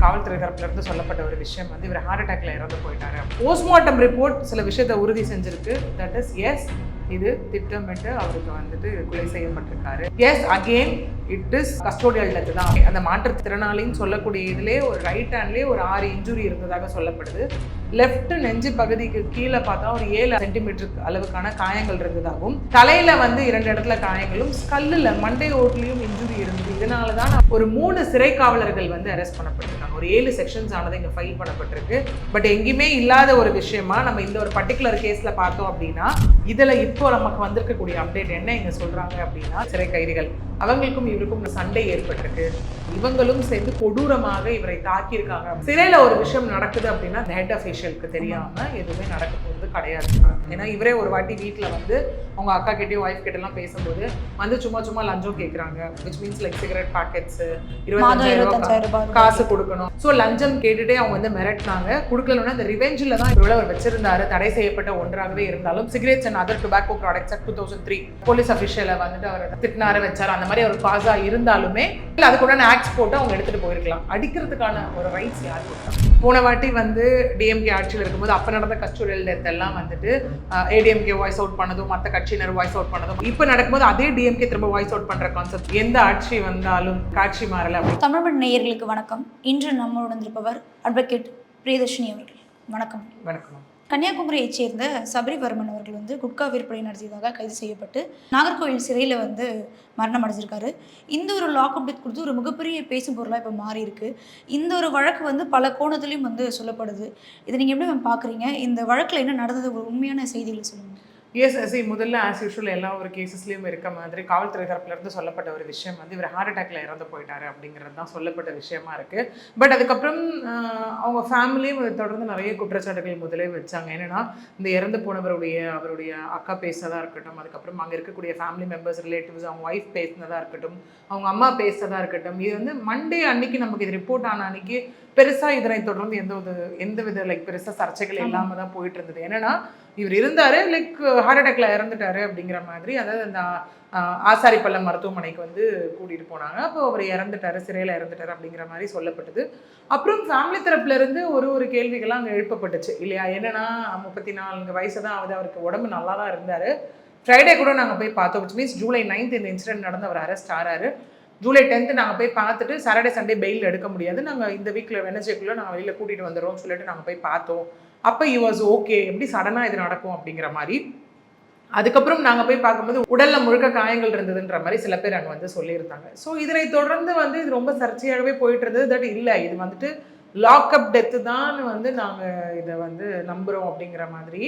காவல்துறை தரப்புல இருந்து சொல்லப்பட்ட ஒரு விஷயம் வந்து இவர் ஹார்ட் அட்டாக்ல இறந்து போயிட்டாரு. போஸ்ட்மார்ட்டம் ரிப்போர்ட் சில விஷயத்தை உறுதி செஞ்சிருக்கு. தட் இஸ் எஸ், இது திட்டமிட்டு அவருக்கு வந்துட்டு கொலை செய்யப்பட்டிருக்காரு. Yes, again it is custodial death தான். அந்த மாற்றுத்திறனாளின்னு சொல்லக்கூடிய இதுலேயே ஒரு ரைட் ஹேண்ட்லேயே ஒரு 6 இன்ஜுரி இருந்ததாக சொல்லப்படுது. லெஃப்ட் நெஞ்சு பகுதிக்கு கீழே பார்த்தா ஒரு 7 சென்டிமீட்டர் அளவுக்கான காயங்கள் இருந்ததாகவும், தலையில வந்து 2 இடத்துல காயங்களும், ஸ்கல்லில் மண்டை ஓட்லையும் இன்ஜுரி இருந்தது. இதனால தான் ஒரு 3 சிறை காவலர்கள் வந்து அரெஸ்ட் பண்ணப்பட்டிருக்காங்க. ஒரு 7 செக்ஷன்ஸ் ஆனது இங்கே ஃபைல் பண்ணப்பட்டிருக்கு. பட் எங்கேயுமே இல்லாத ஒரு விஷயமா நம்ம இந்த ஒரு பர்டிகுலர் கேஸில் பார்த்தோம் அப்படின்னா, இதில் இப்போ நமக்கு வந்திருக்கக்கூடிய அப்டேட் என்ன இங்கே சொல்கிறாங்க அப்படின்னா, சிறை கைதிகள் அவங்களுக்கும் இவருக்கும் சண்டை ஏற்பட்டிருக்கு, இவங்களும் சேர்ந்து கொடூரமாக இவரை தாக்கியிருக்காங்க. சிறையில் ஒரு விஷயம் நடக்குது அப்படின்னா ஹெட் அஃபீஷியலுக்கு தெரியாம எதுவுமே நடக்க போகிறது கிடையாது. ஏன்னா இவரே ஒரு வாட்டி வீட்டில் வந்து அவங்க அக்கா கிட்டயும் ஒய்ஃப் கிட்டலாம் பேசும்போது வந்து சும்மா லஞ்சம் கேட்குறாங்க. Which means like cigarette pockets 25,000 ரூபாய் காசு கொடுக்கணும். ஸோ லஞ்சம் கேட்டுட்டே அவங்க வந்து மிரட்டினாங்க. கொடுக்கலன்னா இந்த ரிவெஞ்சில் தான் இவ்வளோ அவர் வச்சிருந்தாரு. தடை செய்யப்பட்ட ஒன்றாகவே இருந்தாலும் cigarettes and other tobacco products 2003 police அஃபிஷியலை வந்துட்டு அவர் திட்டினாரு, வச்சாரு. அந்த மாதிரி ஒரு பாஸா இருந்தாலுமே அது கூட ஆக்ட்ஸ் போட்டு அவங்க எடுத்துட்டு போயிருக்கலாம். அடிக்கிறதுக்கான ஒரு ரைட்ஸ் யார் கொடுத்தா? போன வாட்டி வந்து டிஎம்கே ஆட்சியில் இருக்கும்போது அப்போ நடந்த கஸ்டோடியல் டெத் எல்லாம் வந்துட்டு ஏடிஎம்கே வாய்ஸ் அவுட் பண்ணதும், மற்ற கட்சியினர் வாய்ஸ் அவுட் பண்ணதும், இப்போ நடக்கும்போது அதே டிஎம்கே திரும்ப வாய்ஸ் அவுட் பண்ற கான்செப்ட். எந்த ஆட்சி வந்தாலும் காட்சி மாறல. தமிழ் நேயர்களுக்கு வணக்கம். இன்று நம்முடன் இருப்பவர் அட்வொகேட் பிரியதர்ஷினி அவர்கள். வணக்கம். வணக்கம். கன்னியாகுமரியைச் சேர்ந்த சபரிவர்மன் அவர்கள் வந்து குட்கா விற்பனை நடத்தியதாக கைது செய்யப்பட்டு நாகர்கோவில் சிறையில் வந்து மரணம் அடைஞ்சிருக்காரு. இந்த ஒரு லாக்அப் டெத் கொடுத்து ஒரு மிகப்பெரிய பேசும் பொருளாக இப்போ மாறி இருக்கு. இந்த ஒரு வழக்கு வந்து பல கோணத்துலையும் வந்து சொல்லப்படுது. இதை நீங்கள் எப்படி பார்க்குறீங்க? இந்த வழக்கில் என்ன நடந்தது? ஒரு உண்மையான செய்திகளை சொல்லுங்கள். எஸ், முதல்ல ஆஸ் யூஷுவல் எல்லா ஒரு கேசஸ்லையும் இருக்க மாதிரி காவல்துறை தரப்புலேருந்து சொல்லப்பட்ட ஒரு விஷயம் வந்து இவர் ஹார்ட் அட்டாக்ல இறந்து போயிட்டாரு அப்படிங்கிறது தான் சொல்லப்பட்ட விஷயமா இருக்குது. பட் அதுக்கப்புறம் அவங்க ஃபேமிலியும் தொடர்ந்து நிறைய குற்றச்சாட்டுகள் முதலே வச்சாங்க. என்னென்னா இந்த இறந்து அவருடைய அக்கா பேசினதாக இருக்கட்டும், அதுக்கப்புறம் அங்கே இருக்கக்கூடிய ஃபேமிலி மெம்பர்ஸ், ரிலேட்டிவ்ஸ், அவங்க ஒய்ஃப் பேசினதாக இருக்கட்டும், அவங்க அம்மா பேசினதாக இருக்கட்டும், இது வந்து மண்டே அன்னைக்கு நமக்கு இது ரிப்போர்ட் ஆன அன்னைக்கு பெருசாக இதனை தொடர்ந்து எந்தவித லைக் பெருசாக சர்ச்சைகள் இல்லாமல் தான் போயிட்டு இருந்தது. என்னன்னா இவர் இருந்தாரு, லைக் ஹார்ட் அட்டாக்ல இறந்துட்டாரு அப்படிங்கிற மாதிரி, அதாவது அந்த ஆசாரிப்பள்ளம் மருத்துவமனைக்கு வந்து கூட்டிகிட்டு போனாங்க. அப்போ அவர் இறந்துட்டாரு, சிறையில் இறந்துட்டாரு அப்படிங்கிற மாதிரி சொல்லப்பட்டது. அப்புறம் ஃபேமிலி தரப்புல இருந்து ஒரு கேள்விகள்லாம் அங்கே எழுப்பப்பட்டுச்சு இல்லையா? என்னன்னா 34 வயசு தான் ஆகுது, அவருக்கு உடம்பு நல்லா தான் இருந்தார். ஃப்ரைடே கூட நாங்கள் போய் பார்த்தோம். விச் மீன்ஸ் ஜூலை 9 இந்த இன்சிடென்ட் நடந்து அவர் அரெஸ்ட் ஆறாரு. ஜூலை 10 நாங்கள் போய் பார்த்துட்டு சாட்டர்டே சண்டே பெயில் எடுக்க முடியாது, நாங்கள் இந்த வீக்கில் வெனஸ்டேக்குள்ளே நாங்கள் வெளியில் கூட்டிகிட்டு வந்துடுறோம்னு சொல்லிட்டு நாங்கள் போய் பார்த்தோம். அப்போ யூ வாஸ் ஓகே, எப்படி சடனாக இது நடக்கும் அப்படிங்கிற மாதிரி. அதுக்கப்புறம் நாங்கள் போய் பார்க்கும்போது உடலில் முழுக்க காயங்கள் இருந்ததுன்ற மாதிரி சில பேர் அங்கே வந்து சொல்லியிருந்தாங்க. ஸோ இதனை தொடர்ந்து வந்து இது ரொம்ப சர்ச்சையாகவே போயிட்டு இருந்தது. தட் இல்லை, இது வந்துட்டு லாக்அப் டெத்து தான் வந்து நாங்கள் இதை வந்து நம்புகிறோம் அப்படிங்கிற மாதிரி.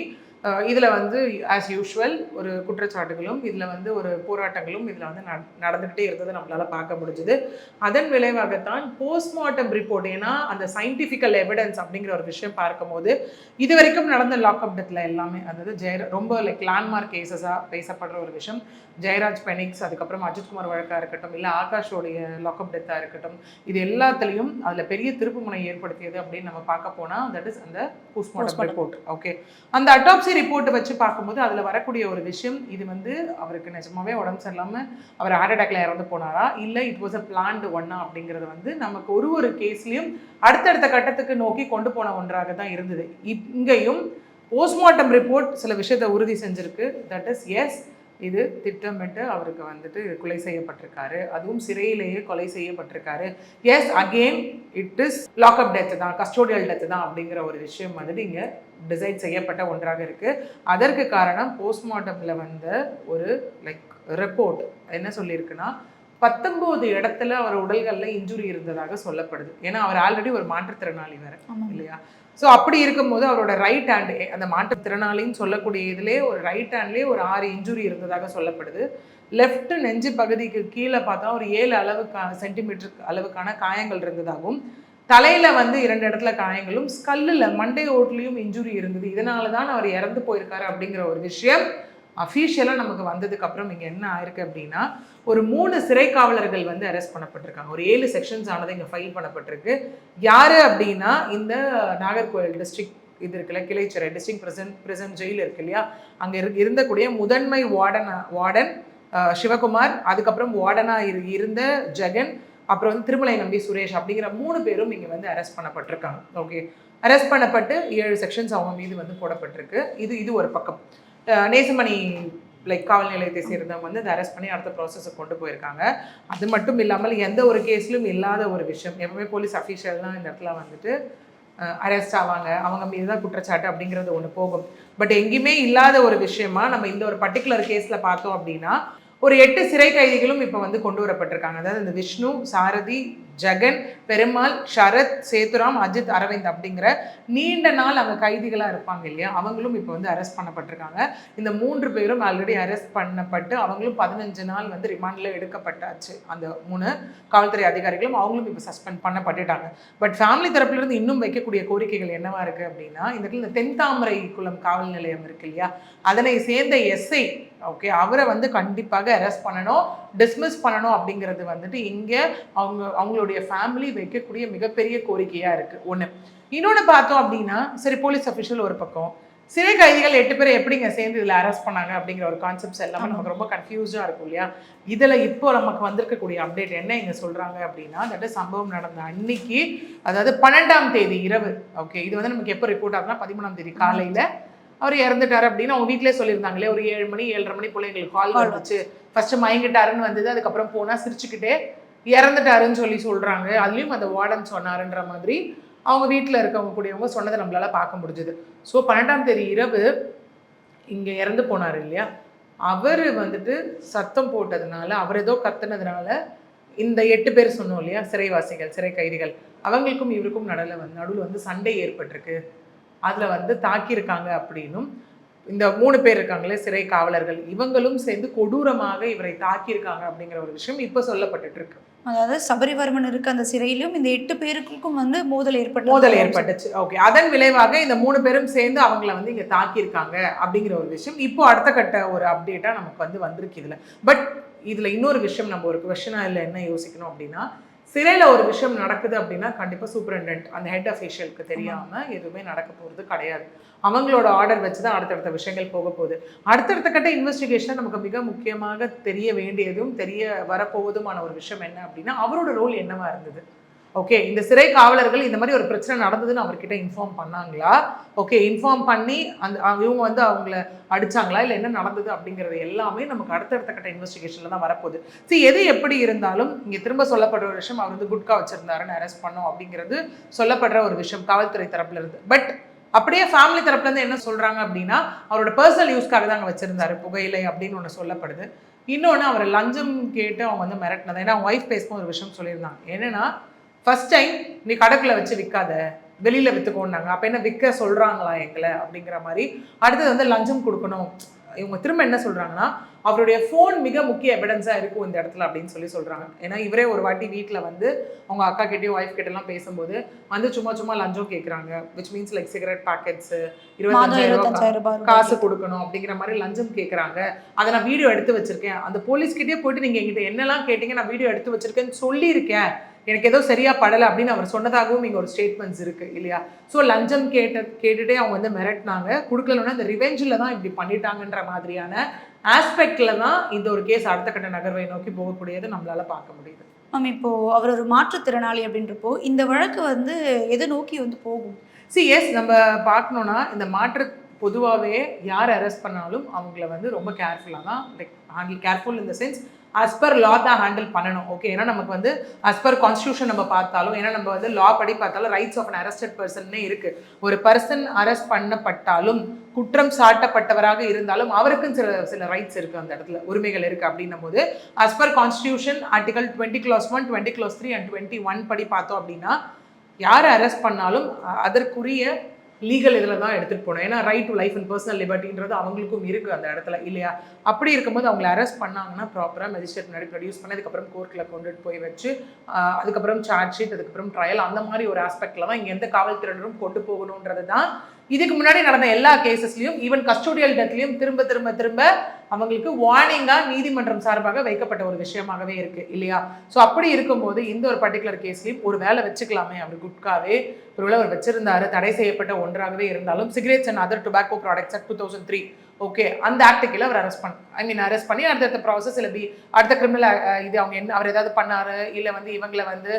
இதில் வந்து ஆஸ் யூஷுவல் ஒரு குற்றச்சாட்டுகளும் இதில் வந்து ஒரு போராட்டங்களும் இதில் வந்து நடந்துக்கிட்டே இருந்தது நம்மளால் பார்க்க முடிஞ்சுது. அதன் விளைவாகத்தான் போஸ்ட்மார்ட்டம் ரிப்போர்ட், ஏன்னா அந்த சயின்டிஃபிக்கல் எவிடன்ஸ் அப்படிங்கிற ஒரு விஷயம் பார்க்கும்போது இது வரைக்கும் நடந்த லாக்அப் டெத்தில் எல்லாமே, அதாவது ரொம்ப லைக் லேண்ட்மார்க் கேசஸாக பேசப்படுற ஒரு விஷயம். ஜெயராஜ் பெனிக்ஸ், அதுக்கப்புறம் அஜித்குமார் வழக்காக இருக்கட்டும், இல்லை ஆகாஷோடைய லாக்அப் டெத்தாக இருக்கட்டும், இது எல்லாத்துலேயும் அதில் பெரிய திருப்புமுனை ஏற்படுத்தியது அப்படின்னு நம்ம பார்க்க போனால் தட் இஸ் அந்த போஸ்ட்மார்ட்டம் ரிப்போர்ட். ஓகே, அந்த அட்டாப்சி ரிப்போர்ட்டை வச்சு பார்க்கும்போது அதில் வரக்கூடிய ஒரு விஷயம், இது வந்து அவருக்கு நிஜமாவே உடம்பு சரியில்லாமல் அவர் ஹார்ட் அட்டாக்ல இறந்து போனாரா, இல்லை இட் வாஸ் அ பிளான்டு ஒன்னா அப்படிங்கிறது வந்து நமக்கு ஒரு கேஸ்லையும் அடுத்தடுத்த கட்டத்துக்கு நோக்கி கொண்டு போன ஒன்றாக தான் இருந்தது. இங்கேயும் போஸ்ட்மார்ட்டம் ரிப்போர்ட் சில விஷயத்தை உறுதி செஞ்சிருக்கு. தட் இஸ் எஸ், இது திட்டமிட்டு அவருக்கு வந்துட்டு கொலை செய்யப்பட்டிருக்காரு, அதுவும் சிறையிலேயே கொலை செய்யப்பட்டிருக்காரு. Yes, again it is lockup death தான், கஸ்டோடியல் டெத் தான் அப்படிங்கிற ஒரு விஷயம் வந்துட்டு இங்கே டிசைட் செய்யப்பட்ட ஒன்றாக இருக்குது. அதற்கு காரணம் போஸ்ட்மார்ட்டமில் வந்த ஒரு லைக் ரிப்போர்ட் என்ன சொல்லியிருக்குன்னா, 19 இடத்துல அவர் உடல்களில் இன்ஜுரி இருந்ததாக சொல்லப்படுது. ஏன்னா அவர் ஆல்ரெடி ஒரு மாற்றுத்திறனாளி வேறு இல்லையா? ஸோ அப்படி இருக்கும்போது அவரோட ரைட் ஹேண்ட், அந்த மாற்றுத்திறனாளின்னு சொல்லக்கூடிய இதுலேயே ஒரு ரைட் ஹேண்ட்லேயே ஒரு 6 இன்ஜுரி இருந்ததாக சொல்லப்படுது. லெஃப்ட் நெஞ்சு பகுதிக்கு கீழே பார்த்தா ஒரு 7 சென்டிமீட்டர் அளவுக்கான காயங்கள் இருந்ததாகவும், தலையில் வந்து 2 இடத்துல காயங்களும், ஸ்கல்லில் மண்டை ஓட்லையும் இன்ஜுரி இருந்தது. இதனால தான் அவர் இறந்து போயிருக்காரு அப்படிங்கிற ஒரு விஷயம் அஃபீஷியலாக நமக்கு வந்ததுக்கப்புறம் இங்கே என்ன ஆயிருக்கு அப்படின்னா, ஒரு 3 சிறை காவலர்கள் வந்து அரெஸ்ட் பண்ணப்பட்டிருக்காங்க. ஒரு 7 செக்ஷன்ஸ் ஆனது இங்கே ஃபைல் பண்ணப்பட்டிருக்கு. யார் அப்படின்னா, இந்த நாகர்கோவில் டிஸ்ட்ரிக்ட் இது இருக்குல்ல, கிளைச்சிறை டிஸ்ட்ரிக்ட் பிரசன்ட் ஜெயில் இருக்கு இல்லையா, அங்கே இருந்தக்கூடிய முதன்மை வார்டன் சிவகுமார், அதுக்கப்புறம் வார்டனாக இருந்த ஜெகன், அப்புறம் வந்து திருமலை நம்பி சுரேஷ் அப்படிங்கிற 3 பேரும் இங்கே வந்து அரெஸ்ட் பண்ணப்பட்டிருக்காங்க. ஓகே, அரெஸ்ட் பண்ணப்பட்டு 7 செக்ஷன்ஸ் அவங்க மீது வந்து போடப்பட்டிருக்கு. இது ஒரு பக்கம். நேசமணி காவல் நிலையத்தை சேர்ந்தவங்க வந்து அதை அரெஸ்ட் பண்ணி அடுத்த ப்ராசஸை கொண்டு போயிருக்காங்க. அது மட்டும் இல்லாமல் எந்த ஒரு கேஸ்லையும் இல்லாத ஒரு விஷயம், எப்பவுமே போலீஸ் அஃபீஷியல்னால் இந்த இடத்துல வந்துட்டு அரெஸ்ட் ஆவாங்க, அவங்க மீது தான் குற்றச்சாட்டு அப்படிங்கிறது ஒன்று போகும். பட் எங்கேயுமே இல்லாத ஒரு விஷயமா நம்ம இந்த ஒரு பர்டிகுலர் கேஸில் பார்த்தோம் அப்படின்னா ஒரு 8 சிறை கைதிகளும் இப்போ வந்து கொண்டு வரப்பட்டிருக்காங்க. அதாவது இந்த விஷ்ணு, சாரதி, ஜெகன், பெருமாள், சரத், சேதுராம், அஜித், அரவிந்த் அப்படிங்கிற நீண்ட நாள் அவங்க கைதிகளாக இருப்பாங்க இல்லையா, அவங்களும் இப்போ வந்து அரெஸ்ட் பண்ணப்பட்டிருக்காங்க. இந்த 3 பேரும் ஆல்ரெடி அரெஸ்ட் பண்ணப்பட்டு அவங்களும் 15 நாள் வந்து ரிமாண்டில் எடுக்கப்பட்டாச்சு. அந்த 3 காவல்துறை அதிகாரிகளும் அவங்களும் இப்போ சஸ்பெண்ட் பண்ணப்பட்டுட்டாங்க. பட் ஃபேமிலி தரப்புலேருந்து இன்னும் வைக்கக்கூடிய கோரிக்கைகள் என்னவா இருக்குது அப்படின்னா, இந்த தென்தாமரை குளம் காவல் நிலையம் இருக்கு இல்லையா, அதனை சேர்ந்த எஸ்ஐ ஓகே அவரை வந்து கண்டிப்பாக அரெஸ்ட் பண்ணணும், டிஸ்மிஸ் பண்ணணும் அப்படிங்கிறது வந்துட்டு இங்கே அவங்களுடைய ஃபேமிலி வைக்கக்கூடிய மிகப்பெரிய கோரிக்கையாக இருக்குது. ஒன்று. இன்னொன்று பார்த்தோம் அப்படின்னா, சரி போலீஸ் அஃபிஷியல் ஒரு பக்கம், சிறை கைதிகள் 8 பேரை எப்படிங்க சேர்ந்து இதில் அரெஸ்ட் பண்ணாங்க அப்படிங்கிற ஒரு கான்செப்ட்ஸ் எல்லாமே நமக்கு ரொம்ப கன்ஃபியூஸாக இருக்கும் இல்லையா. இதில் இப்போ நமக்கு வந்திருக்கக்கூடிய அப்டேட் என்ன இங்கே சொல்கிறாங்க அப்படின்னா, தட் சம்பவம் நடந்த அன்னைக்கு, அதாவது 12ஆம் தேதி இரவு, ஓகே இது வந்து நமக்கு எப்போ ரிப்போர்ட் ஆகுதுன்னா 13ஆம் தேதி காலையில் அவர் இறந்துட்டார் அப்படின்னு அவங்க வீட்டிலே சொல்லியிருந்தாங்களே. ஒரு 7 மணி 7:30 மணி போல எங்களுக்கு கால் வந்துச்சு. ஃபர்ஸ்ட் மயங்கிட்டாருன்னு வந்தது, அதுக்கப்புறம் போனால் சிரிச்சுக்கிட்டே இறந்துட்டாருன்னு சொல்கிறாங்க. அதுலேயும் அந்த வார்டன் சொன்னாருன்ற மாதிரி அவங்க வீட்டில் இருக்கவங்க கூடியவங்க சொன்னதை நம்மளால பார்க்க முடிஞ்சுது. ஸோ 12ஆம் தேதி இரவு இங்கே இறந்து போனார் இல்லையா, அவர் வந்துட்டு சத்தம் போட்டதுனால, அவர் ஏதோ கத்துனதுனால இந்த 8 பேர் சொன்னோம் இல்லையா சிறைவாசிகள், சிறை கைதிகள், அவங்களுக்கும் இவருக்கும் நடுவில் வந்து சண்டை ஏற்பட்டிருக்கு, அதில் வந்து தாக்கியிருக்காங்க அப்படின்னும், இந்த 3 பேர் இருக்காங்களே சிறை காவலர்கள், இவங்களும் சேர்ந்து கொடூரமாக இவரை தாக்கியிருக்காங்க அப்படிங்கிற ஒரு விஷயம் இப்போ சொல்லப்பட்டு இருக்கு. அதாவது சபரிவர்மன் இருக்க அந்த சிறையிலும் இந்த 8 பேருக்கும் வந்து மோதல் ஏற்பட்டுச்சு. ஓகே, அதன் விளைவாக இந்த 3 பேரும் சேர்ந்து அவங்கள வந்து இங்கே தாக்கியிருக்காங்க அப்படிங்கிற ஒரு விஷயம் இப்போ அடுத்த கட்ட ஒரு அப்டேட்டாக நமக்கு வந்து வந்திருக்கு இதில். பட் இதில் இன்னொரு விஷயம் நம்ம ஒரு கொஸ்டினாக இல்லை என்ன யோசிக்கணும் அப்படின்னா, சிறையில் ஒரு விஷயம் நடக்குது அப்படின்னா கண்டிப்பாக சூப்பரண்டென்ட் அந்த ஹெட் அஃபீஷியலுக்கு தெரியாமல் எதுவுமே நடக்க போகிறது கிடையாது. அவங்களோட ஆர்டர் வச்சு தான் அடுத்தடுத்த விஷயங்கள் போக போகுது. அடுத்தடுத்த கட்ட இன்வெஸ்டிகேஷன் நமக்கு மிக முக்கியமாக தெரிய வேண்டியதும் தெரிய வரப்போவதுமான ஒரு விஷயம் என்ன அப்படின்னா, அவரோட ரோல் என்னவா இருந்தது. ஓகே, இந்த சிறை காவலர்கள் இந்த மாதிரி ஒரு பிரச்சனை நடந்ததுன்னு அவர்கிட்ட இன்ஃபார்ம் பண்ணாங்களா, ஓகே இன்ஃபார்ம் பண்ணி இவங்க வந்து அவங்கள அடிச்சாங்களா, இல்லை என்ன நடந்தது அப்படிங்கிறது எல்லாமே நமக்கு அடுத்தடுத்த கட்ட இன்வெஸ்டிகேஷனில் தான் வரப்போகுது. எது எப்படி இருந்தாலும் இங்கே திரும்ப சொல்லப்படுற ஒரு விஷயம், அவர் வந்து குட்கா வச்சிருந்தாருன்னு அரெஸ்ட் பண்ணோம் அப்படிங்கிறது சொல்லப்படுற ஒரு விஷயம் காவல்துறை தரப்புல இருந்து. பட் அப்படியே ஃபேமிலி தரப்புலேருந்து என்ன சொல்கிறாங்க அப்படின்னா, அவரோட பர்சனல் யூஸ்க்காக தான் அங்கே வச்சிருந்தாரு புகையிலை அப்படின்னு ஒன்று சொல்லப்படுது. இன்னொன்று அவரை லஞ்சம் கேட்டு அவங்க வந்து மிரட்டினது. ஏன்னா அவங்க ஒய்ஃப் பேசும்போது ஒரு விஷயம் சொல்லியிருந்தாங்க, என்னென்னா ஃபர்ஸ்ட் டைம் நீ கடைக்குள்ள வச்சு விற்காத, வெளியில் விற்றுக்கோன்னாங்க. அப்போ என்ன விற்க சொல்கிறாங்களா எங்களை அப்படிங்கிற மாதிரி. அடுத்தது வந்து லஞ்சம் கொடுக்கணும். இவங்க திரும்ப என்ன சொல்கிறாங்கன்னா, அவருடைய ஃபோன் மிக முக்கிய எவிடன்ஸாக இருக்கும் இந்த இடத்துல அப்படின்னு சொல்கிறாங்க. ஏன்னா இவரே ஒரு வாட்டி வீட்டில் வந்து அவங்க அக்கா கிட்டேயும் ஒய்ஃப் கிட்டலாம் பேசும்போது வந்து சும்மா லஞ்சம் கேட்குறாங்க, which means like cigarette packets 25,000 ரூபாய் காசு கொடுக்கணும் அப்படிங்கிற மாதிரி லஞ்சம் கேட்குறாங்க. அதை நான் வீடியோ எடுத்து வச்சுருக்கேன், அந்த போலீஸ்கிட்டே போயிட்டு நீங்கள் எங்கிட்ட என்னெல்லாம் கேட்டீங்க நான் வீடியோ எடுத்து வச்சுருக்கேன்னு சொல்லியிருக்கேன், எனக்கு ஏதோ சரியாக படலை அப்படின்னு அவர் சொன்னதாகவும் இங்கே ஒரு ஸ்டேட்மெண்ட்ஸ் இருக்குது இல்லையா. ஸோ லஞ்சம் கேட்டுகிட்டே அவங்க வந்து மிரட்டினாங்க, கொடுக்கலன்னா இந்த ரிவெஞ்சில் தான் இப்படி பண்ணிட்டாங்கன்ற மாதிரியான ஆஸ்பெக்டில் தான் இந்த ஒரு கேஸ் அடுத்த கட்ட நகர்வை நோக்கி போகக்கூடியது நம்மளால் பார்க்க முடியுது. மேம் இப்போது அவர் ஒரு மாற்றுத்திறனாளி அப்படின்றப்போ இந்த வழக்கு வந்து எதை நோக்கி வந்து போகும்? எஸ் நம்ம பார்க்கணுன்னா இந்த மாற்று பொதுவாகவே யார் அரெஸ்ட் பண்ணாலும் அவங்கள வந்து ரொம்ப கேர்ஃபுல்லாக தான் careful in the sense as per law தான் ஹேண்டில் பண்ணணும். ஓகே, ஏன்னா நமக்கு வந்து as per கான்ஸ்டியூஷன் நம்ம பார்த்தாலும், ஏன்னா நம்ம வந்து லா படி பார்த்தாலும் ரைட்ஸ் ஆஃப் அன் அரெஸ்டட் பர்சன்னே இருக்குது. ஒரு பர்சன் அரெஸ்ட் பண்ணப்பட்டாலும் குற்றம் சாட்டப்பட்டவராக இருந்தாலும் அவருக்கும் சில ரைட்ஸ் இருக்குது, அந்த இடத்துல உரிமைகள் இருக்குது. அப்படின்னும் போது as per constitution article 20(1), 20(3) and 21 படி பார்த்தோம் அப்படின்னா யாரை அரெஸ்ட் பண்ணாலும் அதற்குரிய லீகல் இதில் தான் எடுத்துகிட்டு போகணும். ஏன்னா right to life and personal லிபர்ட்டின்றது அவங்களுக்கும் இருக்குது அந்த இடத்துல இல்லையா. அப்படி இருக்கும்போது அவங்களை அரெஸ்ட் பண்ணாங்கன்னா ப்ராப்பராக மேஜிஸ்ட்ரேட் முன்னாடி ப்ரொடியூஸ் பண்ணி அதுக்கப்புறம் கோர்ட்டில் கொண்டுட்டு போய் வச்சு அதுக்கப்புறம் சார்ஜ் ஷீட், அதுக்கப்புறம் ட்ரையல், அந்த மாதிரி ஒரு ஆஸ்பெக்டில் தான் இங்கே எந்த காவல்துறையினரும் கொண்டு போகணுன்றது தான் இதுக்கு முன்னாடி நடந்த எல்லா கேசஸ்லையும் ஈவன் கஸ்டோடியல் டெத்லையும் திரும்ப அவங்களுக்கு வார்னிங்காக நீதிமன்றம் சார்பாக வைக்கப்பட்ட ஒரு விஷயமாகவே இருக்குது இல்லையா. ஸோ அப்படி இருக்கும்போது இந்த ஒரு பர்டிகுலர் கேஸ்லையும் ஒரு வேலை வச்சுக்கலாமே, அவர் குட்காவே ஒருவேளை அவர் வச்சிருந்தாரு, தடை செய்யப்பட்ட ஒன்றாகவே இருந்தாலும் cigarettes and other tobacco products act 2003 okay அந்த ஆக்டுக்கு அவர் அரெஸ்ட் பண்ணி அடுத்த ப்ராசஸ் இல்லை அடுத்த கிரிமினல் இது அவங்க என்ன அவர் ஏதாவது பண்ணாரு இல்லை வந்து இவங்களை வந்து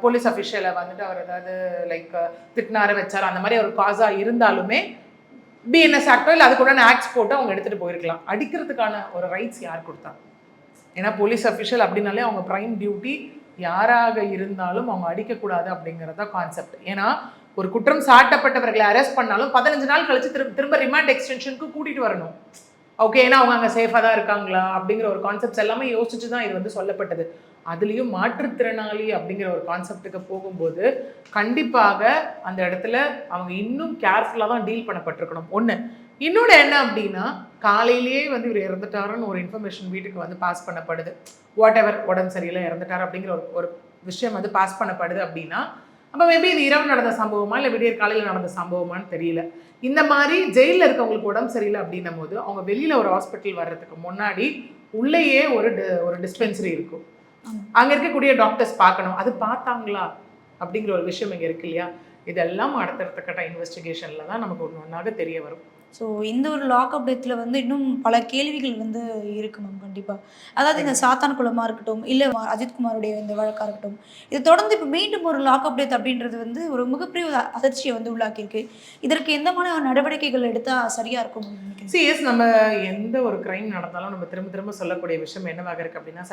போலீஸ் அஃபிஷியலை வந்துட்டு அவர் ஏதாவது லைக் திட்டினாரு வச்சாரு அந்த மாதிரி ஒரு காஸா இருந்தாலுமே பிஎன்எஸ் ஆக்டோ இல்லை அதுக்குண்டான ஆக்ட்ஸ் போட்டு அவங்க எடுத்துகிட்டு போயிருக்கலாம். அடிக்கிறதுக்கான ஒரு ரைட்ஸ் யார் கொடுத்தா? ஏன்னா போலீஸ் அஃபிஷியல் அப்படின்னாலே அவங்க ப்ரைம் டியூட்டி யாராக இருந்தாலும் அவங்க அடிக்கக்கூடாது அப்படிங்கிறத கான்செப்ட். ஏன்னா ஒரு குற்றம் சாட்டப்பட்டவர்களை அரெஸ்ட் பண்ணாலும் 15 நாள் கழிச்சு திரும்ப ரிமாண்ட் எக்ஸ்டென்ஷனுக்கு கூட்டிகிட்டு வரணும். ஓகே, ஏன்னா அவங்க அங்கே சேஃபாக தான் இருக்காங்களா அப்படிங்கிற ஒரு கான்செப்ட்ஸ் எல்லாமே யோசிச்சு தான் இது வந்து சொல்லப்பட்டது. அதுலேயும் மாற்றுத்திறனாளி அப்படிங்கிற ஒரு கான்செப்டுக்கு போகும்போது கண்டிப்பாக அந்த இடத்துல அவங்க இன்னும் கேர்ஃபுல்லாக தான் டீல் பண்ணப்பட்டிருக்கணும். ஒன்று. இன்னொன்று என்ன அப்படின்னா, காலையிலேயே வந்து இவர் இறந்துட்டாருன்னு ஒரு இன்ஃபர்மேஷன் வீட்டுக்கு வந்து பாஸ் பண்ணப்படுது. வாட் எவர் உடம்பு சரியில்லை இறந்துட்டார் அப்படிங்கிற ஒரு விஷயம் வந்து பாஸ் பண்ணப்படுது அப்படின்னா, அப்போ மேபி இது இரவு நடந்த சம்பவமா இல்லை விடியற் காலையில் நடந்த சம்பவமானு தெரியல. இந்த மாதிரி ஜெயிலில் இருக்கவங்களுக்கு உடம்பு சரியில்லை அப்படின்னும் போது அவங்க வெளியில் ஒரு ஹாஸ்பிட்டல் வர்றதுக்கு முன்னாடி உள்ளேயே ஒரு டிஸ்பென்சரி இருக்கும். அங்கே இருக்கக்கூடிய டாக்டர்ஸ் பார்க்கணும். அது பார்த்தாங்களா அப்படிங்கிற ஒரு விஷயம் இங்கே இருக்கு இல்லையா? இதெல்லாம் அடுத்தடுத்த கட்ட இன்வெஸ்டிகேஷனில் தான் நமக்கு ஒன்றாக தெரிய வரும். ஸோ இந்த ஒரு லாக்அப் டெத்தில் வந்து இன்னும் பல கேள்விகள் வந்து இருக்கு மேம். கண்டிப்பாக அதாவது இந்த சாத்தான் குளமாக இருக்கட்டும் இல்லை அஜித்குமாருடைய இந்த வழக்காக இருக்கட்டும், இது தொடர்ந்து இப்போ மீண்டும் ஒரு லாக்அப் டெத் அப்படின்றது வந்து ஒரு மிகப்பெரிய ஒரு அதிர்ச்சியை வந்து உள்ளாக்கியிருக்கு. இதற்கு எந்த மாதிரி நடவடிக்கைகள் எடுத்தால் சரியாக இருக்கும் நினைக்கிறேன்? சிஎஸ் நம்ம எந்த ஒரு கிரைம் நடந்தாலும் நம்ம திரும்ப திரும்ப சொல்லக்கூடிய விஷயம் என்னவாக இருக்குது அப்படின்னா,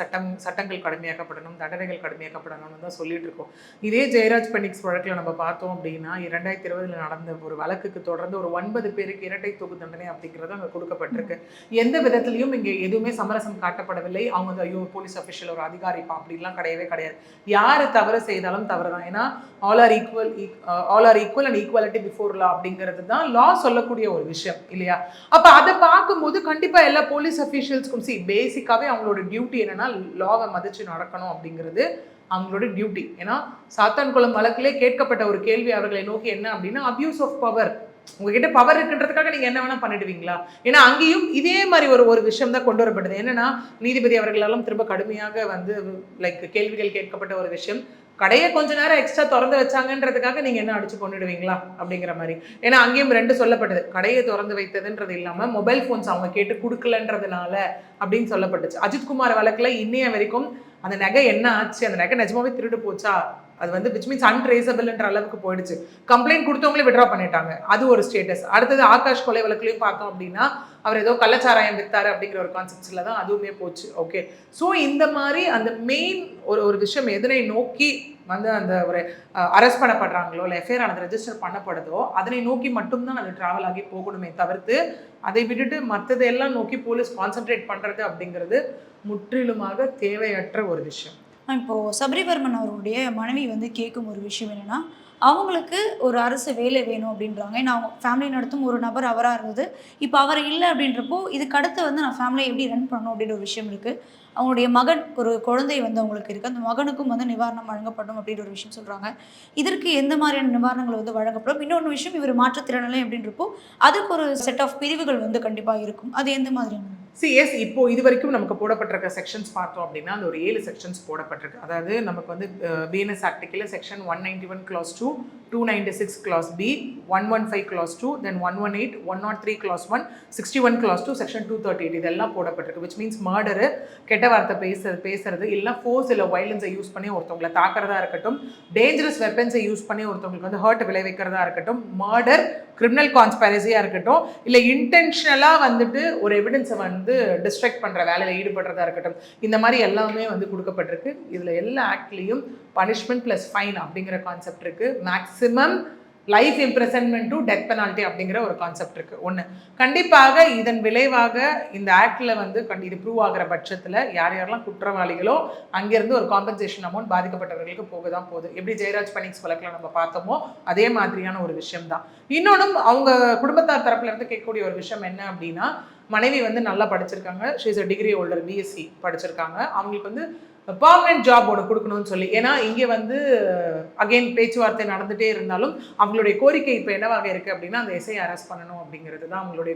சட்டங்கள் கடுமையாக்கப்படணும், தண்டனைகள் கடுமையாக்கப்படணும்னு தான் சொல்லிட்டு இருக்கோம். இதே ஜெயராஜ் பெனிக்ஸ் வழக்கில் நம்ம பார்த்தோம் அப்படின்னா 2020 நடந்த ஒரு வழக்குக்கு தொடர்ந்து ஒரு 9 பேருக்கு இரட்டை தொகு தண்டனை அப்படிங்கிறது அங்கே கொடுக்கப்பட்டிருக்கு. எந்த விதத்திலையும் இங்கே எதுவுமே சமரசம் காட்டப்படவில்லை. அவங்க ஐயோ போலீஸ் அஃபிஷியல் ஒரு அதிகாரிப்பா அப்படின்லாம் கிடையவே கிடையாது. யார் தவறு செய்தாலும் தவறு தான். ஏன்னா all are equal and equality before law அப்படிங்கிறது தான் லா சொல்லக்கூடிய ஒரு விஷயம் இல்லையா? அப்போ அதை பார்க்கும்போது கண்டிப்பாக எல்லா போலீஸ் அஃபிஷியல்ஸ்க்கும் பேசிக்காகவே அவங்களோட டியூட்டி என்னன்னா லாவை மதிச்சு நடக்கணும் அப்படிங்கிறது அவங்களோட டியூட்டி. ஏன்னா சாத்தான்குளம் வழக்கிலே கேட்கப்பட்ட ஒரு கேள்வி அவர்களை நோக்கி என்ன அப்படின்னா, அபியூஸ் ஆஃப் பவர். உங்ககிட்ட பவர் இருக்குன்றதுக்காக நீங்க என்ன வேணா பண்ணிடுவீங்களா? ஏன்னா அங்கேயும் இதே மாதிரி ஒரு விஷயம் தான் கொண்டு வரப்படுது. என்னன்னா நீதிபதி அவர்களாலும் திரும்ப கடுமையாக வந்து லைக் கேள்விகள் கேட்கப்பட்ட ஒரு விஷயம், கடையை கொஞ்ச நேரம் எக்ஸ்ட்ரா திறந்து வச்சாங்கன்றதுக்காக நீங்க என்ன அடிச்சு கொண்டுடுவீங்களா அப்படிங்கிற மாதிரி. ஏன்னா அங்கேயும் 2 சொல்லப்பட்டது, கடையை திறந்து வைத்ததுன்றது இல்லாம மொபைல் போன்ஸ் அவங்க கேட்டு கொடுக்கலன்றதுனால அப்படின்னு சொல்லப்பட்டுச்சு. அஜித்குமார் வழக்குல இன்னைய வரைக்கும் அந்த நகை என்ன ஆச்சு, அந்த நகை நிஜமாவே திருடு போச்சா, அது வந்து விச் மீன்ஸ் அன்ட்ரேசபிள்ன்ற அளவுக்கு போயிடுச்சு. கம்ப்ளைண்ட் கொடுத்தவங்களே விட்ரா பண்ணிட்டாங்க, அது ஒரு ஸ்டேட்டஸ். அடுத்தது ஆகாஷ் கொலை வழக்குலையும் பார்த்தோம் அப்படின்னா அவர் ஏதோ கள்ளச்சாராயம் வித்தாரு அப்படிங்கிற ஒரு கான்செப்ட்ஸில் தான் அதுவுமே போச்சு. ஓகே, ஸோ இந்த மாதிரி அந்த மெயின் ஒரு விஷயம் எதனை நோக்கி வந்து அந்த ஒரு அரெஸ்ட் பண்ணப்படுறாங்களோ இல்லை எஃப்ஐஆர் ஆனது ரெஜிஸ்டர் பண்ணப்படுதோ அதனை நோக்கி மட்டும்தான் அது ட்ராவல் ஆகி போகணுமே தவிர்த்து அதை விட்டுட்டு மற்றதையெல்லாம் நோக்கி போலீஸ் கான்சென்ட்ரேட் பண்ணுறது அப்படிங்கிறது முற்றிலுமாக தேவையற்ற ஒரு விஷயம். இப்போது சபரிவர்மன் அவருடைய மனைவி வந்து கேட்கும் ஒரு விஷயம் என்னென்னா, அவங்களுக்கு ஒரு அரசு வேலை வேணும் அப்படின்றாங்க. ஏன்னா அவங்க ஃபேமிலி நடத்தும் ஒரு நபர் அவராக இருந்தது. இப்போ அவர் இல்லை அப்படின்றப்போ இதுக்கு அடுத்து வந்து நான் ஃபேமிலியை எப்படி ரன் பண்ணணும் அப்படின்ற ஒரு விஷயம் இருக்குது. அவங்களுடைய மகன் ஒரு குழந்தை வந்து அவங்களுக்கு இருக்குது. அந்த மகனுக்கும் வந்து நிவாரணம் வழங்கப்படும் அப்படின்ற ஒரு விஷயம் சொல்கிறாங்க. இதற்கு எந்த மாதிரியான நிவாரணங்கள் வந்து வழங்கப்படும்? இன்னொன்று விஷயம், இவர் மாற்றுத்திறனாளி அப்படின்றப்போ அதுக்கு ஒரு செட் ஆஃப் பிரிவுகள் வந்து கண்டிப்பாக இருக்கும். அது எந்த மாதிரியான? எஸ், இப்போ இது வரைக்கும் நமக்கு போடப்பட்டிருக்க செக்ஷன்ஸ் பார்த்தோம் அப்படின்னா அந்த ஒரு 7 செக்ஷன்ஸ் போடப்பட்டிருக்கு. அதாவது நமக்கு வந்து பிஎன்எஸ் ஆக்டில் section 191 clause 2, 296 clause B, 115 clause 2, then 118, 103 clause 1, 61 clause 2, section 238 இதெல்லாம் போடப்பட்டிருக்கு. விச் மீன்ஸ் மர்டரு, கெட்ட வார்த்தை பேசுறது இல்லை ஃபோர்ஸ் இல்லை வயலன்ஸை யூஸ் பண்ணி ஒருத்தவங்களை தாக்குறதா இருக்கட்டும், டேஞ்சரஸ் வெப்பன்ஸை யூஸ் பண்ணி ஒருத்தவங்களுக்கு வந்து ஹர்ட் விளைவிக்கிறதா இருக்கட்டும், மர்டர், கிரிமினல் கான்ஸ்பைரசியாக இருக்கட்டும், இல்லை இன்டென்ஷனலாக வந்துட்டு ஒரு எவிடன்ஸை வந்து டிஸ்ட்ராக்ட் பண்ணுற வேலையில் ஈடுபடுறதா இருக்கட்டும், இந்த மாதிரி எல்லாமே வந்து கொடுக்கப்பட்டிருக்கு. இதில் எல்லா ஆக்ட்லேயும் பனிஷ்மெண்ட் ப்ளஸ் ஃபைன் அப்படிங்கிற கான்செப்ட் இருக்குது. Maximum life imprisonment to death penalty அப்படிங்கிற ஒரு கான்செப்ட் இருக்குது. ஒன்று, கண்டிப்பாக இதன் விளைவாக இந்த ஆக்டில் வந்து இது ப்ரூவ் ஆகிற பட்சத்தில் யாரெல்லாம் குற்றவாளிகளோ அங்கேருந்து ஒரு காம்பன்சேஷன் அமௌண்ட் பாதிக்கப்பட்டவர்களுக்கு போக தான் போகுது. எப்படி ஜெயராஜ் பெனிக்ஸ் வழக்கில் நம்ம பார்த்தோமோ அதே மாதிரியான ஒரு விஷயம் தான். இன்னொன்றும் அவங்க குடும்பத்தார் தரப்புல இருந்து கேட்கக்கூடிய ஒரு விஷயம் என்ன அப்படின்னா, மனைவி வந்து நல்லா படிச்சிருக்காங்க, she is a degree holder, BSc படிச்சிருக்காங்க, அவங்களுக்கு வந்து பர்மனெண்ட் ஜாப் ஒன்று கொடுக்கணும்னு சொல்லி. ஏன்னா இங்கே வந்து அகெயின் பேச்சுவார்த்தை நடந்துகிட்டே இருந்தாலும் அவங்களுடைய கோரிக்கை இப்போ என்னவாக இருக்குது அப்படின்னா அந்த எஸ்ஐ அரெஸ்ட் பண்ணணும் அப்படிங்கிறது தான் அவங்களுடைய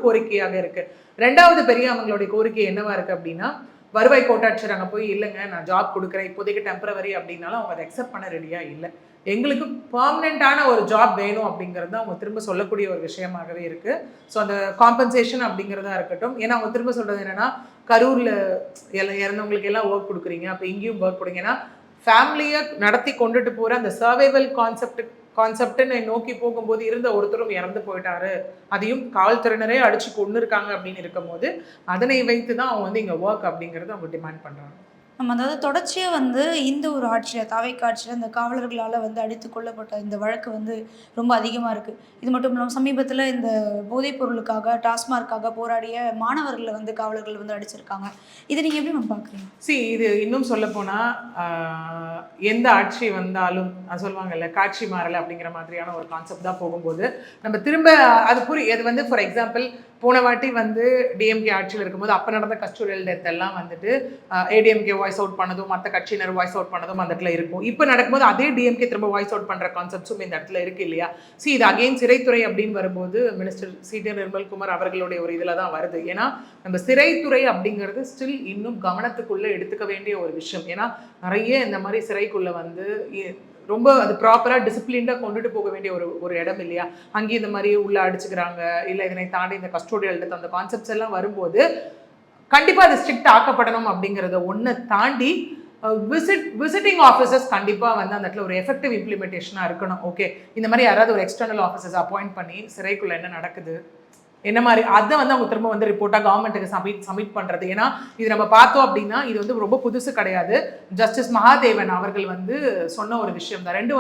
கோரிக்கையாக இருக்குது. ரெண்டாவது பெரிய அவங்களுடைய கோரிக்கை என்னவா இருக்குது அப்படின்னா, வருவாய் கோட்டாட்சியர் அங்கே போய் இல்லைங்க நான் ஜாப் கொடுக்குறேன் இப்போதைக்கு டெம்பரவரி அப்படின்னாலும் அவங்க அதை அக்செப்ட் பண்ண ரெடியாக இல்லை. எங்களுக்கு பர்மனெண்ட்டான ஒரு ஜாப் வேணும் அப்படிங்கிறது அவங்க திரும்ப சொல்லக்கூடிய ஒரு விஷயமாகவே இருக்குது. ஸோ அந்த காம்பன்சேஷன் அப்படிங்கிறதா இருக்கட்டும். ஏன்னா அவங்க திரும்ப சொல்கிறது என்னென்னா கரூரில் இறந்தவங்களுக்கு எல்லாம் ஒர்க் கொடுக்குறீங்க, அப்போ இங்கேயும் ஒர்க் கொடுங்கன்னா ஃபேமிலியை நடத்தி கொண்டுட்டு போகிற அந்த சர்வைவல் கான்செப்ட்னு நோக்கி போகும்போது இருந்த ஒருத்தரும் இறந்து போயிட்டாரு, அதையும் காவல்துறையினரே அடிச்சு கொண்டு இருக்காங்க அப்படின்னு இருக்கும்போது அதனை வைத்து தான் அவங்க வந்து இங்கே ஒர்க் அப்படிங்கிறத அவங்க டிமாண்ட் பண்ணுறாங்க. நம்ம அதாவது தொடர்ச்சியாக வந்து இந்த ஒரு ஆட்சியில் தாவேக்கா ஆட்சியில் இந்த காவலர்களால் வந்து அடித்து கொல்லப்பட்ட இந்த வழக்கு வந்து ரொம்ப அதிகமாக இருக்குது. இது மட்டும் இல்லாமல் சமீபத்தில் இந்த போதைப் பொருளுக்காக டாஸ்மார்க்காக போராடிய மாணவர்களை வந்து காவலர்கள் வந்து அடிச்சிருக்காங்க. இதை நீங்கள் எப்படி நம்ம பார்க்குறீங்க? இது இன்னும் சொல்லப்போனால் எந்த ஆட்சி வந்தாலும் சொல்லுவாங்கல்ல காட்சி மாறலை அப்படிங்கிற மாதிரியான ஒரு கான்செப்ட் தான் போகும்போது நம்ம திரும்ப அது வந்து ஃபார் எக்ஸாம்பிள் போன வாட்டி வந்து டிஎம்கே ஆட்சியில் இருக்கும்போது அப்போ நடந்த கஸ்டூரியல் டெத் எல்லாம் வந்துட்டு ஏடிஎம்கே வாய்ஸ் அவுட் பண்ணதும் மற்ற கட்சியினர் வாய்ஸ் அவுட் பண்ணதும் அந்த இடத்துல இருக்கும். இப்போ நடக்கும்போது அதே டிஎம்கே திரும்ப வாய்ஸ் அவுட் பண்ணுற கான்செப்ட்ஸும் இந்த இடத்துல இருக்கு இல்லையா? இது அகெயின் சிறைத்துறை அப்படின்னு வரும்போது மினிஸ்டர் சி.டி. நிர்மல்குமார் அவர்களுடைய ஒரு இதில் தான் வருது. ஏன்னா நம்ம சிறைத்துறை அப்படிங்கிறது ஸ்டில் இன்னும் கவனத்துக்குள்ளே எடுத்துக்க வேண்டிய ஒரு விஷயம். ஏன்னா நிறைய இந்த மாதிரி சிறைக்குள்ளே வந்து ரொம்ப அது ப்ராப்பராக டிசிப்ளின்டாக கொண்டுட்டு போக வேண்டிய ஒரு இடம் இல்லையா? அங்கேயும் இந்த மாதிரி உள்ள அடிச்சுக்கிறாங்க, இல்லை இதனை தாண்டி இந்த கஸ்டோடியல் டெத் அந்த கான்செப்ட்ஸ் எல்லாம் வரும்போது கண்டிப்பாக அது ஸ்ட்ரிக்ட் ஆக்கப்படணும் அப்படிங்கிறத ஒன்றை தாண்டி விசிட்டிங் ஆஃபீஸர்ஸ் கண்டிப்பாக வந்து அந்த இடத்துல ஒரு எஃபெக்டிவ் இம்ப்ளிமெண்டேஷனாக இருக்கணும். ஓகே, இந்த மாதிரி யாராவது ஒரு எக்ஸ்டர்னல் ஆஃபீஸர்ஸ் அப்பாயிண்ட் பண்ணி சிறைக்குள்ளே என்ன நடக்குது என்ன மாதிரி அதை வந்து அவங்க திரும்ப வந்து ரிப்போர்ட்டாக கவர்மெண்ட்டுக்கு சப்மிட் பண்ணுறது. ஏன்னா இது நம்ம பார்த்தோம் அப்படின்னா இது வந்து ரொம்ப புதுசு கிடையாது. ஜஸ்டிஸ் மகாதேவன் அவர்கள் வந்து சொன்ன ஒரு விஷயம் தான். ரெண்டு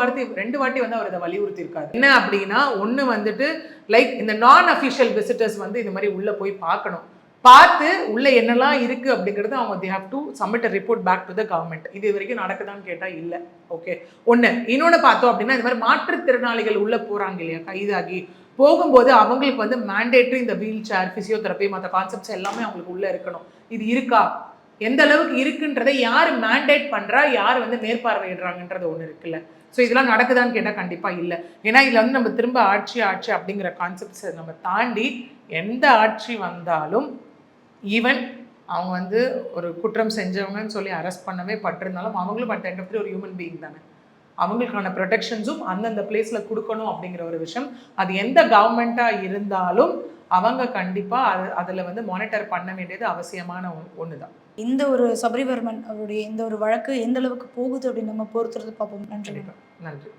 வாட்டி வந்து அவர் இதை வலியுறுத்தியிருக்காரு. என்ன அப்படின்னா ஒன்று வந்துட்டு லைக் இந்த நான் அஃபிஷியல் விசிட்டர்ஸ் வந்து இந்த மாதிரி உள்ளே போய் பார்க்கணும், பார்த்து உள்ள என்னெல்லாம் இருக்கு அப்படிங்கிறது அவங்க they have to submit a report back to the government. இது வரைக்கும் நடக்குதான்னு கேட்டால் இல்லை. ஓகே, இன்னொன்று பார்த்தோம் அப்படின்னா இந்த மாதிரி மாற்றுத்திறனாளிகள் உள்ள போகிறாங்க இல்லையா, கைதாகி போகும்போது அவங்களுக்கு வந்து மேண்டேட்டரி இந்த வீல் சேர், ஃபிசியோதெரப்பி, மற்ற கான்செப்ட்ஸ் எல்லாமே அவங்களுக்கு உள்ளே இருக்கணும். இது இருக்கா, எந்த அளவுக்கு இருக்குன்றதை யார் மேண்டேட் பண்ணுறா, யார் வந்து மேற்பார்வையிடுறாங்கன்றது ஒன்று இருக்குல்ல. இதெல்லாம் நடக்குதான்னு கேட்டால் கண்டிப்பாக இல்லை. ஏன்னா இதில் வந்து நம்ம திரும்ப ஆட்சி அப்படிங்கிற கான்செப்ட்ஸை நம்ம தாண்டி எந்த ஆட்சி வந்தாலும் ஈவன் அவங்க வந்து ஒரு குற்றம் செஞ்சவங்கன்னு சொல்லி அரெஸ்ட் பண்ணவே பட்டிருந்தாலும் அவங்களும் பட் எண்ட் ஆஃப் ஒரு ஹியூமன் பீயிங் தானே. அவங்களுக்கான ப்ரொடெக்ஷன்ஸும் அந்தந்த பிளேஸில் கொடுக்கணும் அப்படிங்கிற ஒரு விஷயம் அது எந்த கவர்மெண்ட்டாக இருந்தாலும் அவங்க கண்டிப்பாக அதில் வந்து மானிட்டர் பண்ண வேண்டியது அவசியமான ஒன்று தான். இந்த ஒரு சபரிவர்மன் அவருடைய இந்த ஒரு வழக்கு எந்த அளவுக்கு போகுது அப்படின்னு நம்ம பொறுத்துறது பார்ப்போம். நன்றி. நன்றி.